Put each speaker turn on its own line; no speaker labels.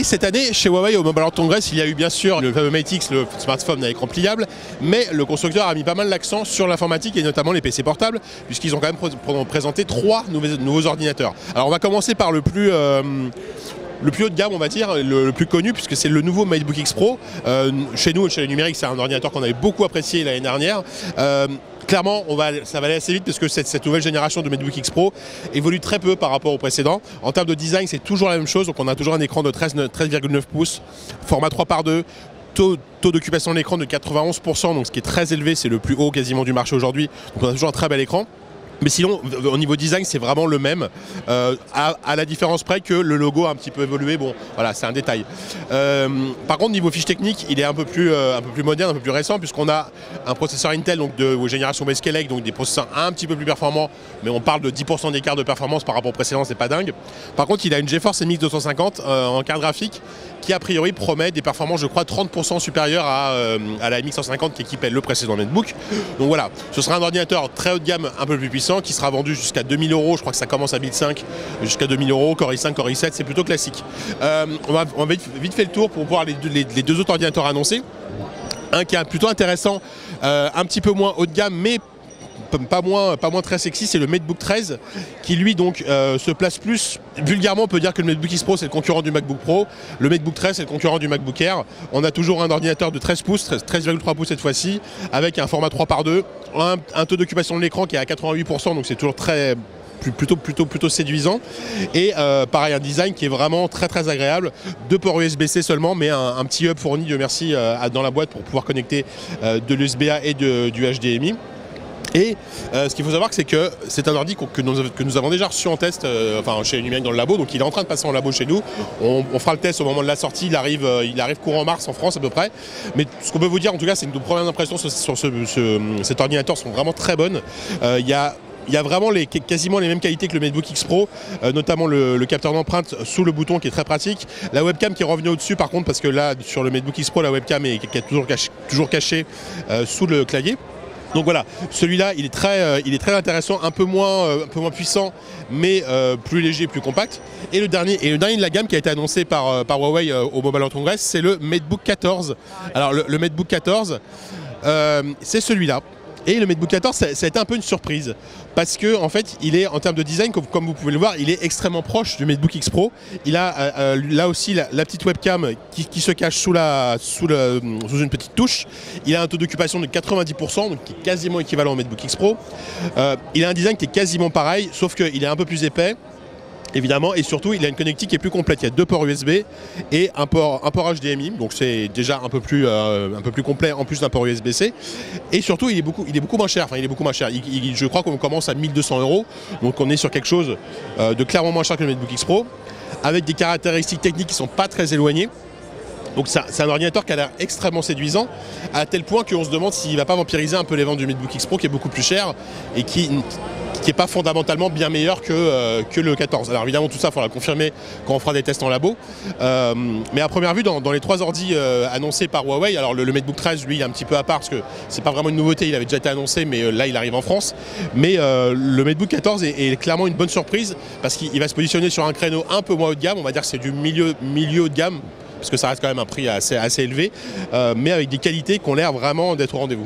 cette année, chez Huawei au Mobile World Congress, il y a eu bien sûr le fameux Mate X, le smartphone à écran pliable, mais le constructeur a mis pas mal l'accent sur l'informatique et notamment les PC portables, puisqu'ils ont quand même présenté 3 nouveaux ordinateurs. Alors on va commencer par le plus haut de gamme, on va dire, le plus connu, puisque c'est le nouveau MateBook X Pro. Chez nous, chez les numériques, c'est un ordinateur qu'on avait beaucoup apprécié l'année dernière. Clairement, ça va aller assez vite parce que cette nouvelle génération de MateBook X Pro évolue très peu par rapport au précédent. En termes de design, c'est toujours la même chose. Donc on a toujours un écran de 13,9 pouces, format 3x2, taux d'occupation de l'écran de 91%, donc ce qui est très élevé, c'est le plus haut quasiment du marché aujourd'hui. Donc on a toujours un très bel écran. Mais sinon, au niveau design, c'est vraiment le même, à la différence près que le logo a un petit peu évolué. Bon, voilà, c'est un détail. Par contre, niveau fiche technique, il est un peu plus moderne, un peu plus récent, puisqu'on a un processeur Intel donc de génération Skylake, donc des processeurs un petit peu plus performants, mais on parle de 10% d'écart de performance par rapport au précédent, c'est pas dingue. Par contre, il a une GeForce MX 250 en carte graphique qui a priori promet des performances, je crois, 30% supérieures à la MX 150 qui équipait le précédent netbook. Donc voilà, ce sera un ordinateur très haut de gamme, un peu plus puissant, qui sera vendu jusqu'à 2000 €. Je crois que ça commence à 1005 jusqu'à 2000 €. Core i5, Core i7, c'est plutôt classique. On va vite fait le tour pour voir les 2 autres ordinateurs annoncés. Un qui est plutôt intéressant, un petit peu moins haut de gamme, mais pas moins très sexy, c'est le MateBook 13 qui lui donc se place plus vulgairement. On peut dire que le MateBook X Pro c'est le concurrent du MacBook Pro, le MateBook 13 c'est le concurrent du MacBook Air. On a toujours un ordinateur de 13 pouces, 13,3 pouces cette fois-ci, avec un format 3x2, un taux d'occupation de l'écran qui est à 88%, donc c'est toujours plutôt séduisant, et pareil, un design qui est vraiment très agréable. 2 ports USB-C seulement, mais un petit hub fourni, Dieu merci, dans la boîte pour pouvoir connecter de l'USB-A et du HDMI. Et ce qu'il faut savoir, c'est que c'est un ordi que nous avons déjà reçu en test chez Numérique dans le labo, donc il est en train de passer en labo chez nous. On fera le test au moment de la sortie, il arrive courant mars en France à peu près. Mais ce qu'on peut vous dire en tout cas, c'est que nos premières impressions sur cet ordinateur sont vraiment très bonnes. Il y a vraiment quasiment les mêmes qualités que le MateBook X Pro, notamment le capteur d'empreinte sous le bouton qui est très pratique. La webcam qui est revenue au-dessus par contre, parce que là sur le MateBook X Pro la webcam est toujours cachée sous le clavier. Donc voilà, celui-là il est très intéressant, un peu moins puissant, mais plus léger, plus compact. Et le dernier de la gamme qui a été annoncé par Huawei au Mobile World Congress, c'est le MateBook 14. Alors le MateBook 14, c'est celui-là. Et le MateBook 14, ça a été un peu une surprise, parce que en fait, il est en termes de design, comme vous pouvez le voir, il est extrêmement proche du MateBook X Pro. Il a là aussi la petite webcam qui se cache sous une petite touche. Il a un taux d'occupation de 90%, donc qui est quasiment équivalent au MateBook X Pro. Il a un design qui est quasiment pareil, sauf qu'il est un peu plus épais, évidemment, et surtout il a une connectique qui est plus complète. Il y a 2 ports USB et un port HDMI, donc c'est déjà un peu plus complet en plus d'un port USB-C. Et surtout il est beaucoup moins cher. Enfin, il est beaucoup moins cher. Je crois qu'on commence à 1200 €, donc on est sur quelque chose de clairement moins cher que le MateBook X Pro, avec des caractéristiques techniques qui ne sont pas très éloignées. Donc c'est un ordinateur qui a l'air extrêmement séduisant, à tel point qu'on se demande s'il ne va pas vampiriser un peu les ventes du MateBook X Pro, qui est beaucoup plus cher et qui n'est pas fondamentalement bien meilleur que le 14. Alors évidemment tout ça il faudra confirmer quand on fera des tests en labo. Mais à première vue, dans les 3 ordis annoncés par Huawei, alors le MateBook 13 lui il est un petit peu à part parce que c'est pas vraiment une nouveauté, il avait déjà été annoncé, mais là il arrive en France. Mais le MateBook 14 est clairement une bonne surprise, parce qu'il va se positionner sur un créneau un peu moins haut de gamme, on va dire que c'est du milieu haut de gamme, parce que ça reste quand même un prix assez élevé, mais avec des qualités qui ont l'air vraiment d'être au rendez-vous.